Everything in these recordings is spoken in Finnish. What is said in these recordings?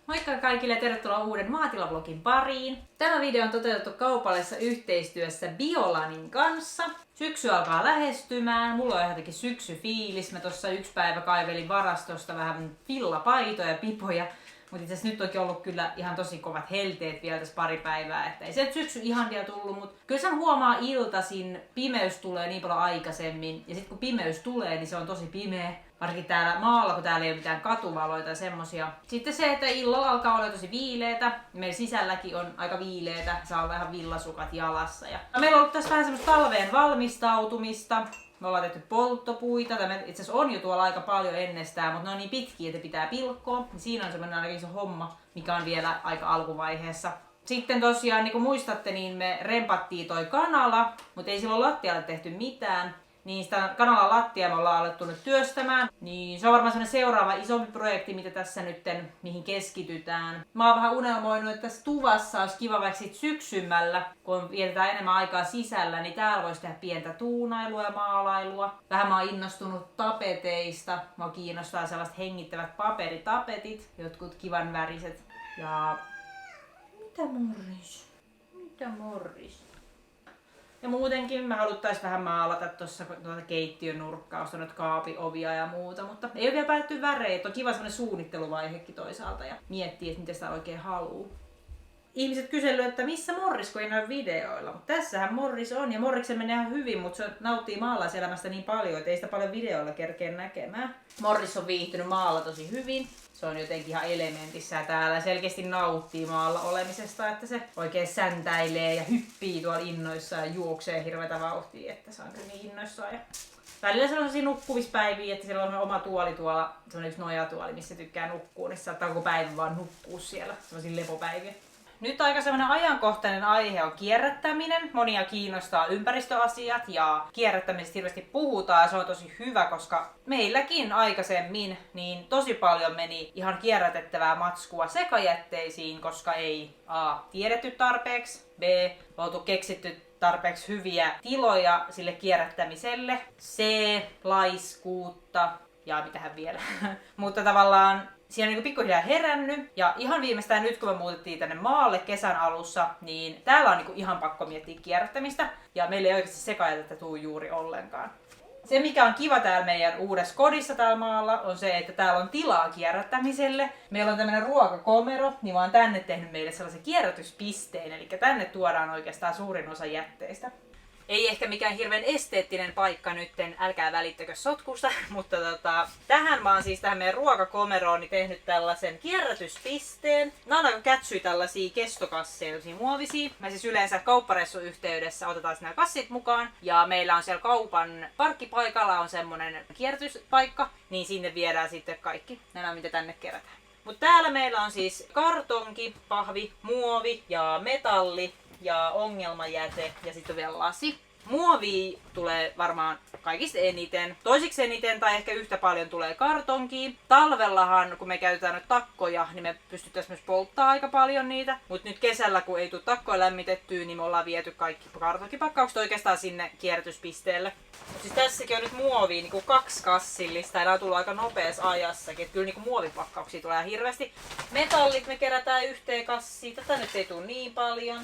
Moikka kaikille ja tervetuloa uuden maatilavlogin pariin. Tämä video on toteutettu kaupallisessa yhteistyössä Biolanin kanssa. Syksy alkaa lähestymään, mulla on jotenkin syksyfiilis. Mä tossa yksi päivä kaivelin varastosta vähän villapaitoja ja pipoja. Mutta itse asiassa nyt onkin ollut kyllä ihan tosi kovat helteet vielä tässä pari päivää, että ei se syksy ihan vielä tullut, mutta kyllä sen huomaa iltaisin, pimeys tulee niin paljon aikaisemmin ja sitten kun pimeys tulee, niin se on tosi pimeä. Varsinkin täällä maalla, kun täällä ei ole mitään katuvaloita ja semmosia. Sitten se, että illalla alkaa olla tosi viileetä. Meidän sisälläkin on aika viileetä. Saa olla ihan villasukat jalassa. Meillä on ollut tässä vähän semmoista talveen valmistautumista. Me ollaan tehty polttopuita. Tämä itse asiassa on jo tuolla aika paljon ennestään, mutta ne on niin pitkiä, että pitää pilkkoa. Siinä on semmoinen ainakin iso homma, mikä on vielä aika alkuvaiheessa. Sitten tosiaan, niin kuin muistatte, niin me rempattiin toi kanala, mutta ei silloin lattialle tehty mitään. Niin sitä kanalan lattia me ollaan alettu nyt työstämään. Niin se on varmaan sellainen seuraava isompi projekti, mitä tässä nytten, mihin keskitytään. Mä oon vähän unelmoinut, että tässä tuvassa olisi kiva vaikka sit syksymmällä, kun vietetään enemmän aikaa sisällä, niin täällä voisi tehdä pientä tuunailua ja maalailua. Vähän mä oon innostunut tapeteista. Mua kiinnostaa sellaiset hengittävät paperitapetit, jotkut kivan väriset. Ja mitä morris? Ja muutenkin me haluttais vähän maalata tuossa tuota keittiön nurkkausta, noita kaapiovia ja muuta, mutta ei ole vielä päätetty väreitä. On kiva semmonen suunnitteluvaihekin toisaalta ja miettiä, että mitä sitä oikein haluu. Ihmiset kysellyt, että missä Morris, kun ei näy videoilla. Mutta tässähän Morris on ja Morriksen menee ihan hyvin, mutta se nauttii maalaiselämästä niin paljon, että ei sitä paljon videoilla kerkeä näkemään. Morris on viihtynyt maalla tosi hyvin. Se on jotenkin ihan elementissä täällä selkeästi nauttii maalla olemisesta, että se oikein säntäilee ja hyppii tuolla innoissaan ja juoksee hirveätä vauhtia, että se on kyllä niin innoissaan. Ja välillä se on sellaisia nukkuvispäiviä, että siellä on oma tuoli tuolla, semmoinen yksi nojatuoli, missä tykkää nukkua, niin se saattaa koko päivän vaan nukkua siellä, semmoisia lepopäiviä. Nyt aika semmoinen ajankohtainen aihe on kierrättäminen. Monia kiinnostaa ympäristöasiat ja kierrättämisestä hirveästi puhutaan ja se on tosi hyvä, koska meilläkin aikaisemmin niin tosi paljon meni ihan kierrätettävää matskua sekajätteisiin, koska ei A. tiedetty tarpeeksi, B. oltu keksitty tarpeeksi hyviä tiloja sille kierrättämiselle, C. laiskuutta ja mitähän vielä. Mutta tavallaan siinä on niin pikkuhiljaa herännyt ja ihan viimeistään nyt kun me muutettiin tänne maalle kesän alussa, niin täällä on niin ihan pakko miettiä kierrättämistä ja meillä ei oikeasti sekajätettä tuu juuri ollenkaan. Se mikä on kiva täällä meidän uudessa kodissa täällä maalla on se, että täällä on tilaa kierrättämiselle. Meillä on tämmönen ruokakomero, niin mä oon tänne tehnyt meille sellaisen kierrätyspisteen, eli tänne tuodaan oikeastaan suurin osa jätteistä. Ei ehkä mikään hirveän esteettinen paikka nytten, älkää välittäkö sotkusta, mutta tähän mä oon siis tähän meidän ruokakomeroon tehnyt tällaisen kierrätyspisteen. Nämä on aika kätsyjä tällaisia kestokasseja, tällaisia muovisia. Mä siis yleensä kauppareissun yhteydessä otetaan nämä kassit mukaan ja meillä on siellä kaupan parkkipaikalla on semmonen kierrätyspaikka, niin sinne viedään sitten kaikki nämä mitä tänne kerätään. Mutta täällä meillä on siis kartonki, pahvi, muovi ja metalli ja ongelmajäte ja sitten vielä lasi. Muovia tulee varmaan kaikista eniten. Toisiksi eniten tai ehkä yhtä paljon tulee kartonkiin. Talvellahan, kun me käytetään nyt takkoja, niin me pystyttäisiin myös polttaa aika paljon niitä. Mutta nyt kesällä, kun ei tule takkoja lämmitettyä, niin me ollaan viety kaikki kartonkipakkaukset oikeastaan sinne kierrätyspisteelle. Mutta siis tässäkin on nyt muovia niin 2 kassillista ja nämä on tullut aika nopeassa ajassakin. Että kyllä niin muovipakkauksia tulee hirveästi. Metallit me kerätään yhteen kassiin. Tätä nyt ei tule niin paljon.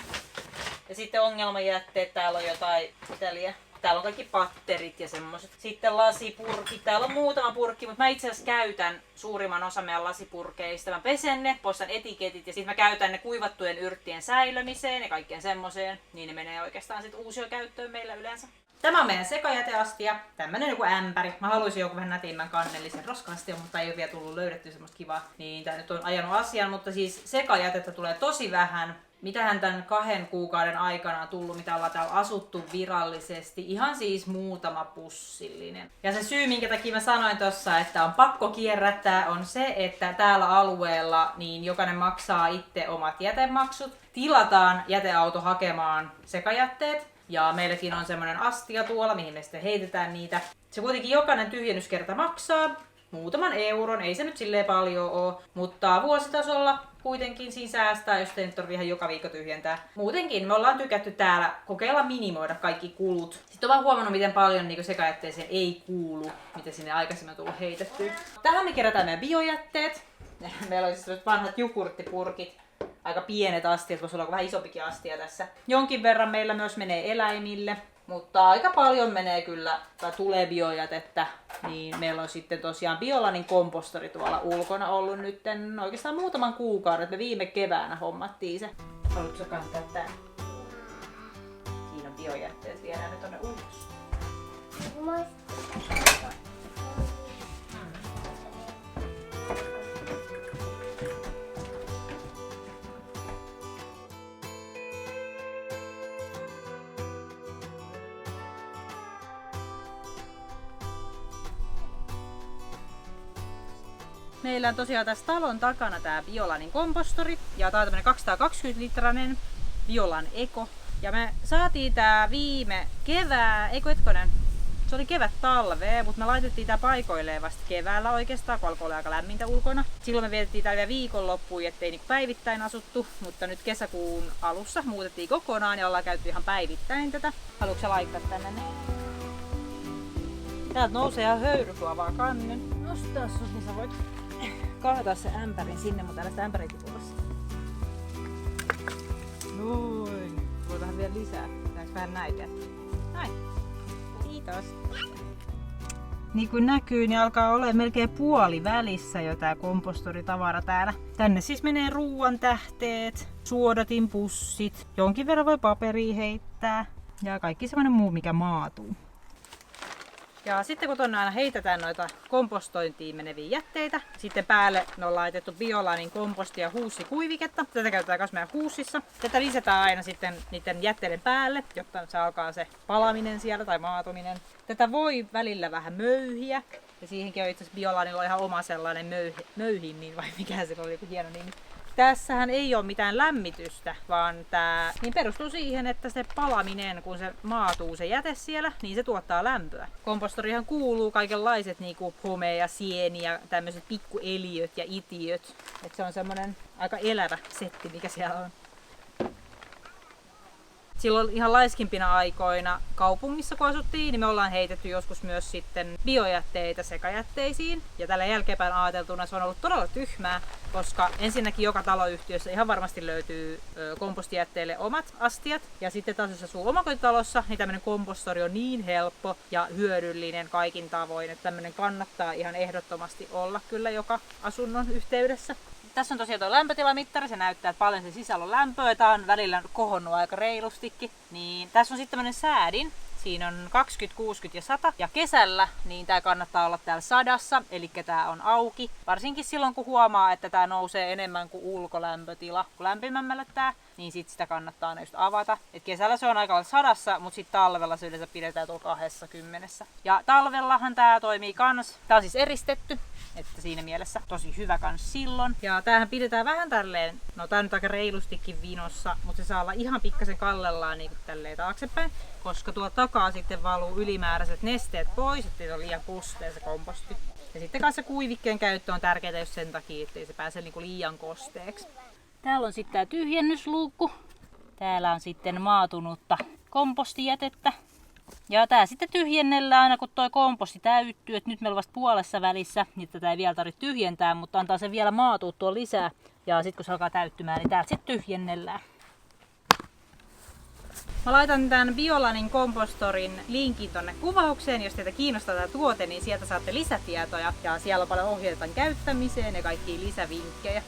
Ja sitten ongelmajätteet, täällä on jotain, mitä liian. täällä on kaikki patterit ja semmoset. Sitten lasipurkit. Täällä on muutama purkki, mutta mä itse asiassa käytän suurimman osan meidän lasipurkeista. Mä pesen ne, poistan etiketit ja sitten mä käytän ne kuivattujen yrttien säilömiseen ja kaikkeen semmoseen. Niin ne menee oikeastaan sit uusiokäyttöön meillä yleensä. Tämä on meidän sekajäteastia. Tämmönen joku ämpäri. Mä haluaisin joku vähän nätimmän kannellisen roska-astia, mutta ei ole vielä tullut löydetty semmoista kivaa. Niin tää nyt on ajanut asian, mutta siis sekajätettä tulee tosi vähän. Mitähän tämän 2 kuukauden aikana on tullut, mitä ollaan täällä asuttu virallisesti. Ihan siis muutama pussillinen. Ja se syy, minkä takia mä sanoin tossa, että on pakko kierrättää, on se, että täällä alueella niin jokainen maksaa itse omat jätemaksut. Tilataan jäteauto hakemaan sekajätteet. Ja meilläkin on semmoinen astia tuolla, mihin me sitten heitetään niitä. Se kuitenkin jokainen tyhjennyskerta maksaa muutaman euron, ei se nyt silleen paljon oo, mutta vuositasolla kuitenkin siinä säästää, jos ei nyt tarvitse ihan joka viikko tyhjentää. Muutenkin me ollaan tykätty täällä kokeilla minimoida kaikki kulut. Sitten on vaan huomannut, miten paljon niin sekajätteeseen ei kuulu, mitä sinne aikaisemmin on tullut heitettyä. Tähän me kerätään meidän biojätteet. Meillä on siis vanhat jogurttipurkit. Aika pienet astiat, voisi olla vähän isompikin astia tässä. Jonkin verran meillä myös menee eläimille, mutta aika paljon menee kyllä, tai tulee biojätettä. Niin meillä on sitten tosiaan Biolanin kompostori tuolla ulkona ollut nyt oikeastaan muutaman kuukauden. Me viime keväänä hommattiin se. Haluatko kantaa tää? Siinä on biojätteet, viedään ne tonne ulos. Meillä on tosiaan tässä talon takana tää Biolanin kompostori. Ja tää on tämmönen 220-litrainen Biolan Eco. Ja me saatiin tää viime se oli kevät-talvea, mutta me laitettiin tää paikoilleen vasta keväällä oikeastaan, kun alkoi olla aika lämmintä ulkona. Silloin me vietettiin tää vielä viikonloppuun, ettei niinku päivittäin asuttu, mutta nyt kesäkuun alussa muutettiin kokonaan ja ollaan käyty ihan päivittäin tätä. Haluatko sä laittaa tänne? Täältä nousee ihan höyry, kun avaa kannen. Nostaa sut, niin sä voit kaataa se ämpärin sinne, mutta älä sitä ämpäriäkin tulossa. Noin. Voi vähän vielä lisää. Pitääks vähän näitä? Näin. Kiitos. Niin kuin näkyy, niin alkaa olla melkein puoli välissä jo tää kompostoritavara täällä. Tänne siis menee ruuan tähteet, suodatinpussit, jonkin verran voi paperia heittää ja kaikki semmonen muu, mikä maatuu. Ja sitten kun tonne aina heitetään noita kompostointiin meneviä jätteitä, sitten päälle me on laitettu Biolanin komposti- ja huussikuiviketta. Tätä käytetään myös meidän huussissa. Tätä lisätään aina sitten niiden jätteiden päälle, jotta se alkaa se palaminen siellä tai maatuminen. Tätä voi välillä vähän möyhiä. Ja siihenkin on itse asiassa Biolanilla ihan oma sellainen möyhin, vai mikä se oli, joku hieno nimi. Tässähän ei ole mitään lämmitystä, vaan tämä niin perustuu siihen, että se palaminen, kun se maatuu se jäte siellä, niin se tuottaa lämpöä. Kompostorihan kuuluu kaikenlaiset niinku home ja sieni ja tämmöiset pikkueliöt ja itiöt. Et se on semmonen aika elävä setti, mikä siellä on. Silloin ihan laiskimpina aikoina kaupungissa kun asuttiin, niin me ollaan heitetty joskus myös sitten biojätteitä sekajätteisiin. Ja tällä jälkeenpäin ajateltuna se on ollut todella tyhmää, koska ensinnäkin joka taloyhtiössä ihan varmasti löytyy kompostijätteille omat astiat. Ja sitten taas jos asuu omakotitalossa, niin tämmöinen kompostori on niin helppo ja hyödyllinen kaikin tavoin, että tämmöinen kannattaa ihan ehdottomasti olla kyllä joka asunnon yhteydessä. Tässä on tosiaan tuo lämpötilamittari, se näyttää, että paljon se sisällä on lämpöä. Tää on välillä kohonnut aika reilustikin. Niin tässä on sitten tämmönen säädin. Siinä on 20, 60 ja 100. Ja kesällä niin tää kannattaa olla täällä 100, eli tää on auki. Varsinkin silloin kun huomaa, että tää nousee enemmän kuin ulkolämpötila. Kun lämpimämmälle tää, niin sit sitä kannattaa aina just avata. Et kesällä se on aika 100, mutta sitten talvella se yleensä pidetään tuolla 20. Ja talvellahan tää toimii kans. Tää on siis eristetty. Että siinä mielessä tosi hyvä kans silloin. Ja tämähän pidetään vähän tälleen, no tää on nyt aika reilustikin vinossa, mutta se saa olla ihan pikkasen kallellaan niin kuin tälleen taaksepäin. Koska tuo takaa sitten valuu ylimääräiset nesteet pois, ettei se ole liian kostea se komposti. Ja sitten kanssa kuivikkeen käyttö on tärkeää just sen takia, ettei se pääse niin kuin liian kosteeksi. Täällä on sitten tää tyhjennysluukku. Täällä on sitten maatunutta kompostijätettä. Ja tää sitten tyhjennellään aina kun toi komposti täyttyy, että nyt meillä on vasta puolessa välissä, niin tätä ei vielä tarvitse tyhjentää, mutta antaa sen vielä maatua tuon lisää. Ja sitten kun se alkaa täyttymään, niin täältä sitten tyhjennellään. Mä laitan tämän Biolanin kompostorin linkin tonne kuvaukseen, jos teitä kiinnostaa tämä tuote, niin sieltä saatte lisätietoja ja siellä on paljon ohjeita käyttämiseen ja kaikkia lisävinkkejä.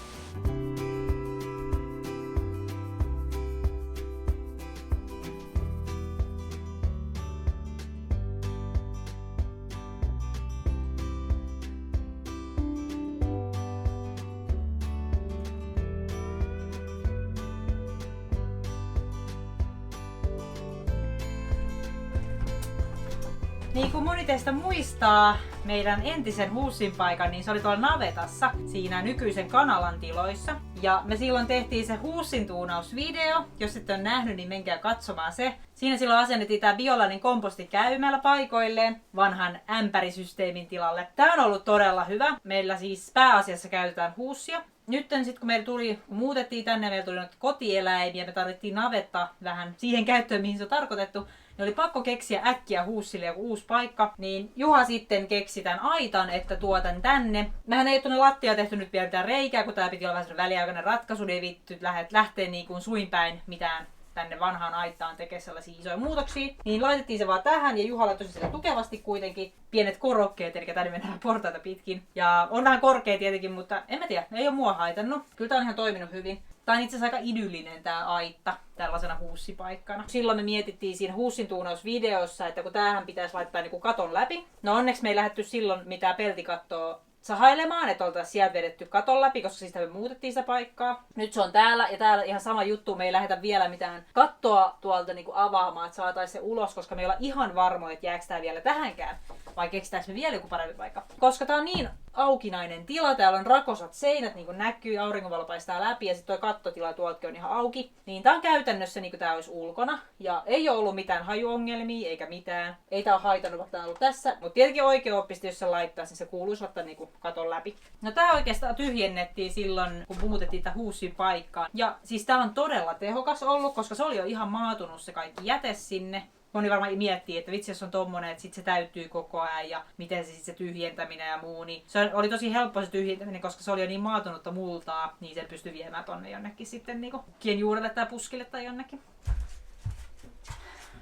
Niin kuin moni teistä muistaa meidän entisen huussin paikan, niin se oli tuolla navetassa siinä nykyisen kanalan tiloissa. Ja me silloin tehtiin se huussin tuunausvideo. Jos ette ole nähnyt, niin menkää katsomaan se. Siinä silloin asennettiin tää Biolanin komposti käymällä paikoilleen vanhan ämpärisysteemin tilalle. Tää on ollut todella hyvä. Meillä siis pääasiassa käytetään huussia. Nyt sitten kun muutettiin tänne, meillä tuli noita kotieläimiä, me tarvittiin navetta vähän siihen käyttöön, mihin se on tarkoitettu. Niin oli pakko keksiä äkkiä huussille joku uusi paikka, niin Juha sitten keksi tämän aitan, että tuotan tänne. Mehän ei ole tuonne lattia tehty nyt vielä mitään reikää, kun tää piti olla vähän väliaikainen ratkaisu, niin ei vitty lähteä niin kuin suinpäin mitään tänne vanhaan aitaan tekee sellaisia isoja muutoksia. Niin laitettiin se vaan tähän ja Juha laittoi sitä tukevasti kuitenkin. Pienet korokkeet, eli tänne mennään portaita pitkin. Ja on vähän korkea tietenkin, mutta en mä tiedä, ei ole mua haitannut. Kyllä tää on ihan toiminut hyvin. Tää on itse asiassa aika idyllinen tää aitta tällaisena huussipaikkana. Silloin me mietittiin siinä huussin tuunausvideossa, että kun tämähän pitäisi laittaa niinku katon läpi. No onneksi me ei lähdetty silloin mitään peltikattoa sahailemaan, että oltaisiin sieltä vedetty katon läpi, koska siitä me muutettiin sitä paikkaa. Nyt se on täällä ja täällä ihan sama juttu, me ei lähdetä vielä mitään kattoa tuolta niinku avaamaan, että saataisiin se ulos, koska me ei olla ihan varmoja, että jääkö tää vielä tähänkään. Vai keksitäänkö me vielä joku parempi paikka? Koska tää on niin aukinainen tila, täällä on rakosat seinät, niin kuin näkyy, auringonvalo paistaa läpi ja sitten toi kattotila tuoltakin on ihan auki. Niin tää on käytännössä niin kuin tää olisi ulkona. Ja ei ole ollut mitään hajuongelmia eikä mitään. Ei tää ole haitannut, vaikka tää on ollut tässä. Mutta tietenkin oikeaoppisesti, jos se laittaisi, niin se kuuluisi ottaa niin kuin katon läpi. No tää oikeastaan tyhjennettiin silloin, kun muutettiin tää huussin paikkaan. Ja siis tää on todella tehokas ollut, koska se oli jo ihan maatunut se kaikki jäte sinne. Moni varmaan miettii, että vitsi jos on tommonen, että sit se täyttyy koko ajan ja miten se sit se tyhjentäminen ja muu. Niin se oli tosi helppo se tyhjentäminen, koska se oli jo niin maatunutta multaa, niin sen pystyi viemään tonne jonnekin sitten niinku kien juurelle tai puskille tai jonnekin.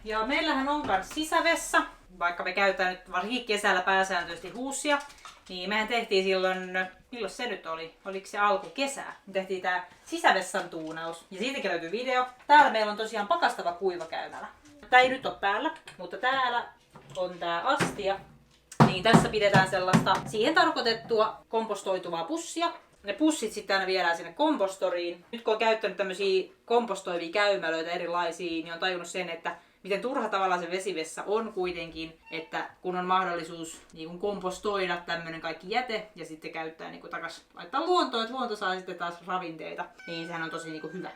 Ja meillähän on kans sisävessa, vaikka me käytetään nyt varsinkin kesällä pääsääntöisesti huussia. Niin mehän tehtiin silloin, milloin se nyt oli? Oliko se alkukesää? Me tehtiin tää sisävessan tuunaus ja siitäkin löytyy video. Täällä meillä on tosiaan pakastava kuivakäymälä. Tää ei nyt ole päällä, mutta täällä on tää astia. Niin tässä pidetään sellaista siihen tarkoitettua kompostoituvaa pussia. Ne pussit sitten aina viedään sinne kompostoriin. Nyt kun on käyttänyt tämmöisiä kompostoivia käymälöitä erilaisia, niin on tajunnut sen, että miten turha tavallaan se vesivessa on kuitenkin, että kun on mahdollisuus niin kun kompostoida tämmönen kaikki jäte ja sitten käyttää niin kun takas laittaa luontoon, että luonto saa sitten taas ravinteita, niin sehän on tosi niin kun hyvä.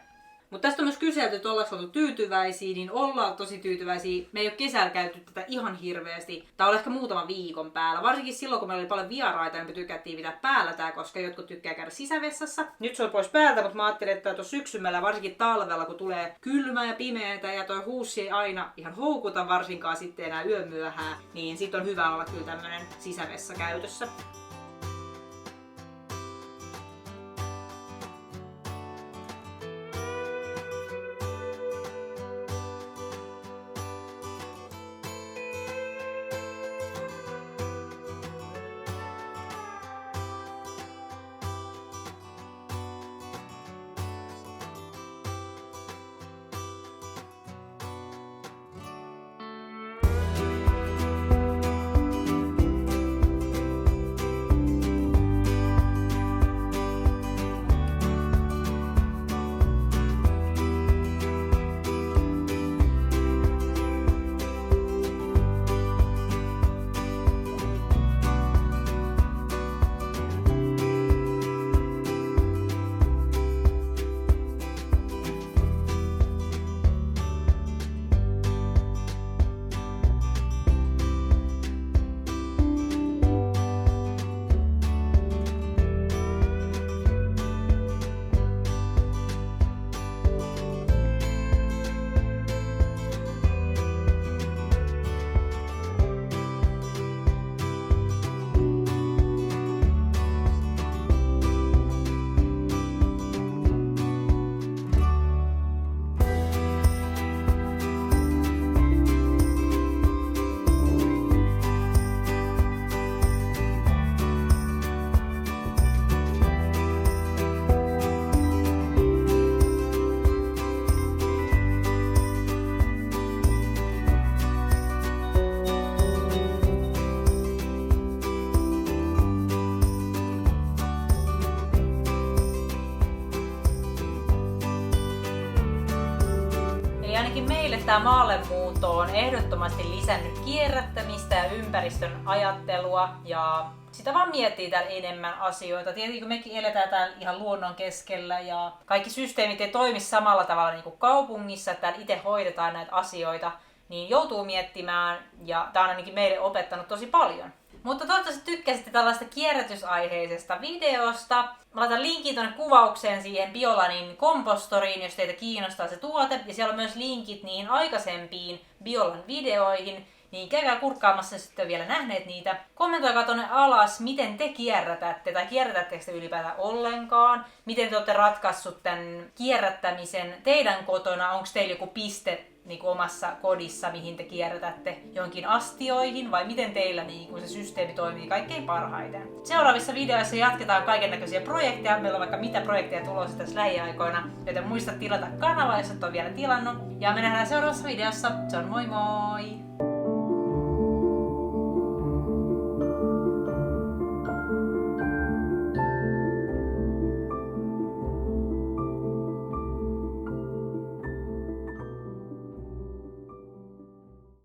Mutta tästä on myös kyselty, että ollaanko oltu tyytyväisiä, niin ollaan tosi tyytyväisiä. Me ei ole kesällä käyty tätä ihan hirveästi. Tää on ehkä muutaman viikon päällä. Varsinkin silloin, kun meillä oli paljon vieraita, niin me tykättiin pitää päällä tää, koska jotkut tykkää käydä sisävessassa. Nyt se on pois päältä, mutta mä ajattelin, että tuossa syksymällä, varsinkin talvella, kun tulee kylmää ja pimeätä ja toi huussi ei aina ihan houkuta, varsinkaan sitten enää yömyöhään, niin sit on hyvä olla kyllä tämmönen sisävessa käytössä. tämä maallemuutto on ehdottomasti lisännyt kierrättämistä ja ympäristön ajattelua ja sitä vaan miettii täällä enemmän asioita. Tietenkin kun mekin eletään täällä ihan luonnon keskellä ja kaikki systeemit ei toimi samalla tavalla niin kuin kaupungissa, että täällä itse hoidetaan näitä asioita, niin joutuu miettimään ja tää on ainakin meille opettanut tosi paljon. Mutta toivottavasti tykkäsitte tällaista kierrätysaiheisesta videosta. Mä laitan linkin tuonne kuvaukseen siihen Biolanin kompostoriin, jos teitä kiinnostaa se tuote. Ja siellä on myös linkit niihin aikaisempiin Biolan videoihin. Niin käykää kurkkaamassa, jos ette ole vielä nähneet niitä. Kommentoikaa tonne alas, miten te kierrätätte tai kierrätättekö te ylipäätään ollenkaan. Miten te olette ratkaissut tämän kierrättämisen teidän kotona. Onko teillä joku piste niin kuin omassa kodissa, mihin te kierrätätte jonkin astioihin, vai miten teillä niin kuin se systeemi toimii kaikkein parhaiten. Seuraavissa videoissa jatketaan kaikennäköisiä projekteja. Meillä on vaikka mitä projekteja tulossa tässä lähiaikoina, joten muista tilata kanava, jos et ole vielä tilannut. Ja me nähdään seuraavassa videossa. Se on moi moi!